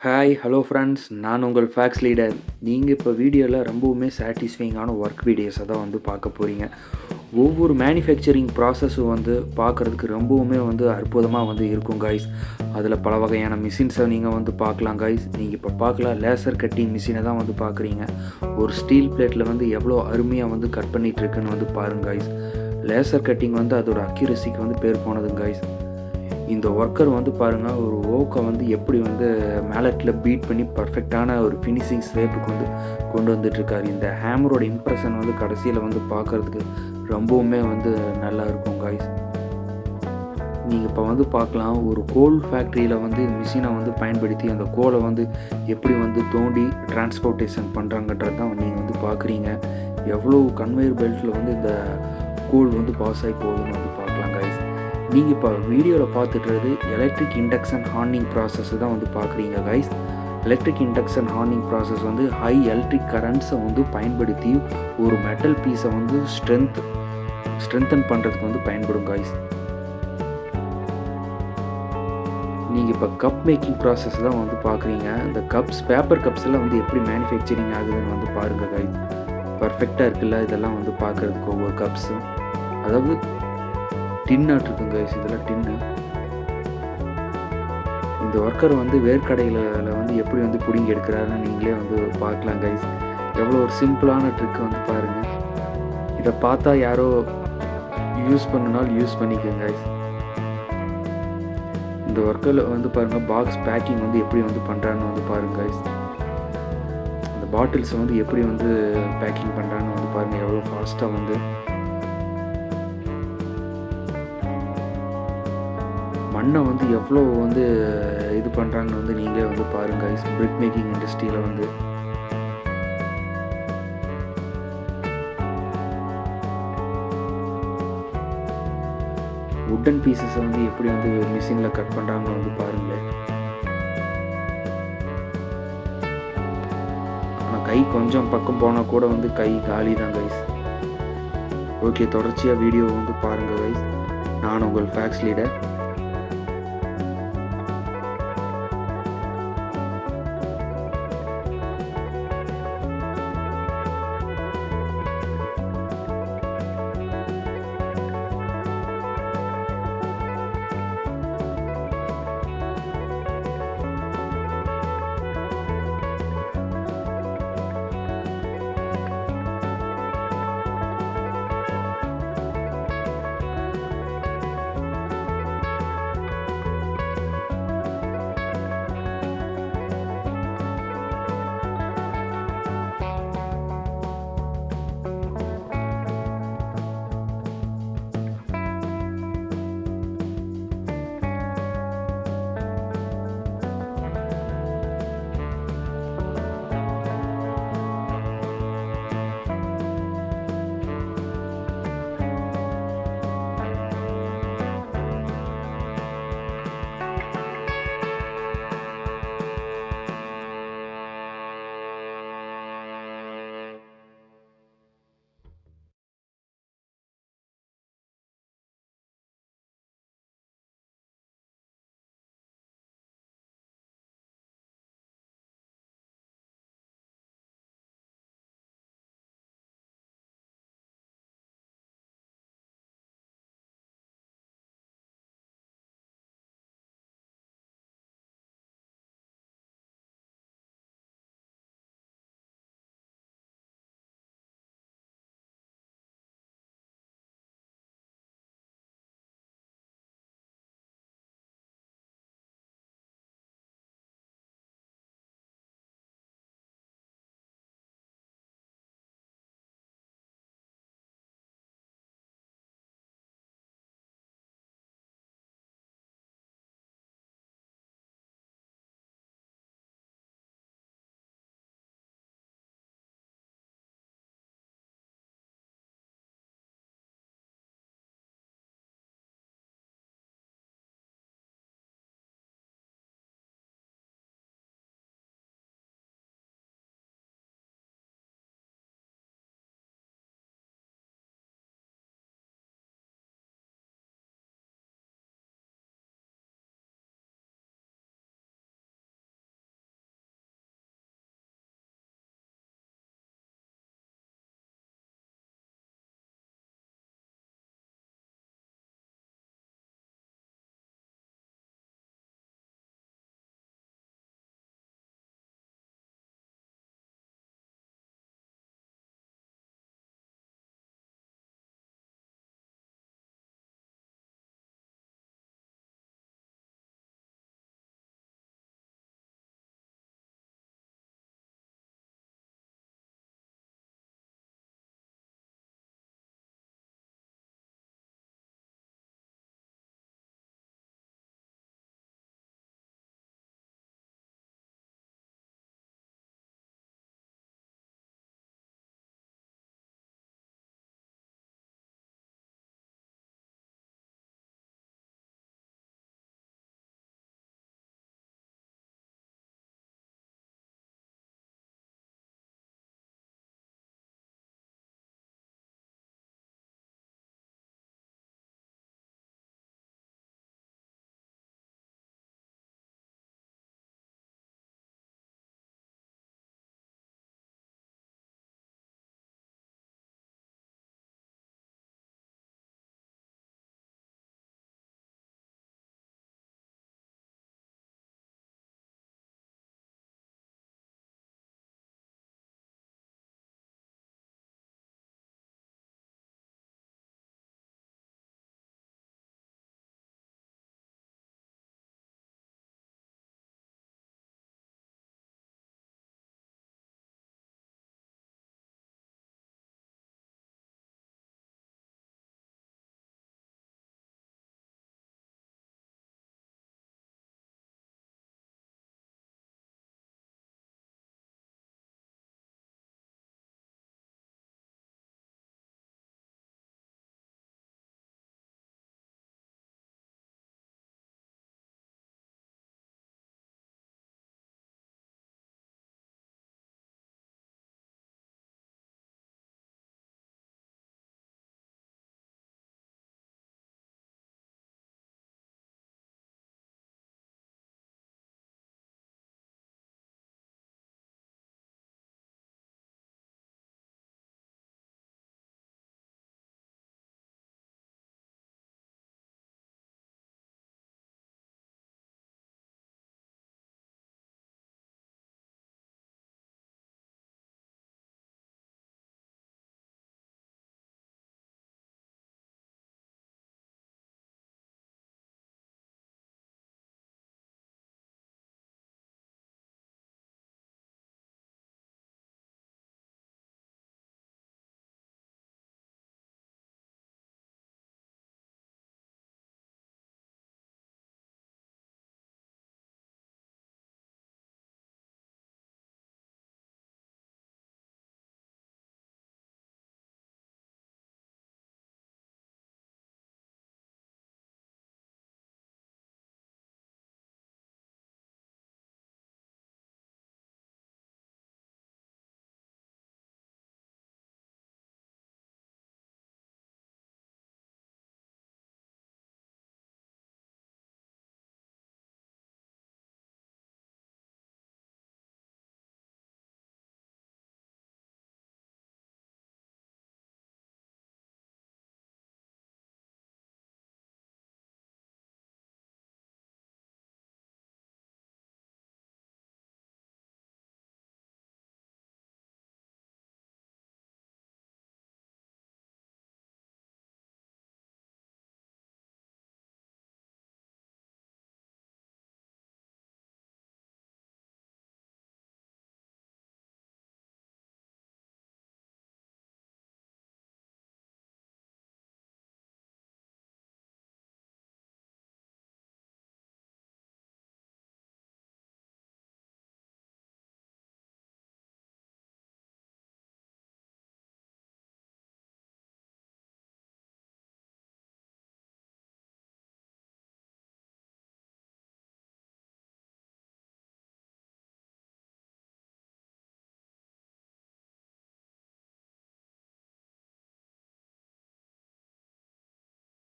Hi hello friends, நான் உங்கள் facts leader. நீங்கள் இப்போ வீடியோவில் ரொம்பவுமே சாட்டிஸ்ஃபைங்கான ஒர்க் வீடியோஸை தான் பார்க்க போகிறீங்க. ஒவ்வொரு மேனுஃபேக்சரிங் ப்ராசஸும் பார்க்குறதுக்கு ரொம்பவுமே அற்புதமாக இருக்கும் கைஸ். அதில் பல வகையான மிஷின்ஸை நீங்கள் பார்க்கலாம் கைஸ். நீங்கள் இப்போ பார்க்கலாம் லேசர் கட்டிங் மிஷினை தான் பார்க்குறீங்க. ஒரு ஸ்டீல் பிளேட்டில் எவ்வளோ அருமையாக கட் பண்ணிகிட்ருக்குன்னு பாருங்க கைஸ். லேசர் கட்டிங் அதோட அக்யூரசிக்கு பேர் போனதுங்க கைஸ். இந்த ஒர்க்கர் பாருங்கள், ஒரு ஓக்கை எப்படி மேலட்டில் பீட் பண்ணி பர்ஃபெக்டான ஒரு ஃபினிஷிங் ஷேப்புக்கு கொண்டு வந்துட்டுருக்காரு. இந்த ஹேமரோட இம்ப்ரெஷன் கடைசியில் பார்க்குறதுக்கு ரொம்பவுமே நல்லா இருக்கும் கைஸ். நீங்கள் இப்போ பார்க்கலாம், ஒரு கோல் ஃபேக்ட்ரியில் மிஷினை பயன்படுத்தி அந்த கோலை எப்படி தோண்டி டிரான்ஸ்போர்ட்டேஷன் பண்ணுறாங்கன்றது தான் நீங்கள் பார்க்குறீங்க. எவ்வளோ கன்வேயர் பெல்ட்டில் இந்த கோல் பாஸ் ஆகி போகுதுன்னு பார்க்கலாம் கைஸ். நீங்கள் இப்போ வீடியோவில் பார்த்துட்டுறது எலக்ட்ரிக் இண்டக்ஷன் ஹார்னிங் ப்ராசஸ் தான் பார்க்குறீங்க guys. Electric induction hardening process high electric கரண்ட்ஸை பயன்படுத்தி ஒரு மெட்டல் பீஸை ஸ்ட்ரென்தன் பண்ணுறதுக்கு பயன்படும் கைஸ். நீங்கள் இப்போ கப் மேக்கிங் ப்ராசஸ் தான் பார்க்குறீங்க. இந்த பேப்பர் கப்ஸ் எல்லாம் எப்படி மேனுஃபேக்சரிங் ஆகுதுன்னு பாருங்கள் கைஸ். பர்ஃபெக்டாக இருக்குல்ல இதெல்லாம் பார்க்குறதுக்கு ஒவ்வொரு கப்ஸும். அதாவது டின்னாட்டு இருக்குங்க கைஸ், இதெல்லாம் டின்னு. இந்த ஒர்க்கர் வேர்க்கடையில் எப்படி பிடிங்கி எடுக்கிறாருன்னு நீங்களே பார்க்கலாம் கைஸ். எவ்வளோ ஒரு சிம்பிளான ட்ரிக்கு பாருங்கள். இதை பார்த்தா யாரோ யூஸ் பண்ணினாலும் யூஸ் பண்ணிக்கோங்க கைஸ். இந்த ஒர்க்கரில் பாருங்கள், பாக்ஸ் பேக்கிங் எப்படி பண்ணுறான்னு பாருங்கள் கைஸ். அந்த பாட்டில்ஸ் எப்படி பேக்கிங் பண்ணுறான்னு பாருங்கள். எவ்வளோ ஃபாஸ்ட்டாக மண்ணை எவ்வளோ இது பண்ணுறாங்கன்னு நீங்களே பாருங்கள் கைஸ். பிரிக் மேக்கிங் இண்டஸ்ட்ரியில் வுட்டன் பீசஸை எப்படி மிஷினில் கட் பண்ணுறாங்கன்னு பாருங்களேன். ஆனால் கை கொஞ்சம் பக்கம் போனால் கூட கை காலி தான் கைஸ். ஓகே, தொடர்ச்சியாக வீடியோ பாருங்கள் கைஸ். நான் உங்கள் ஃபேக்ஸ் லீடர்.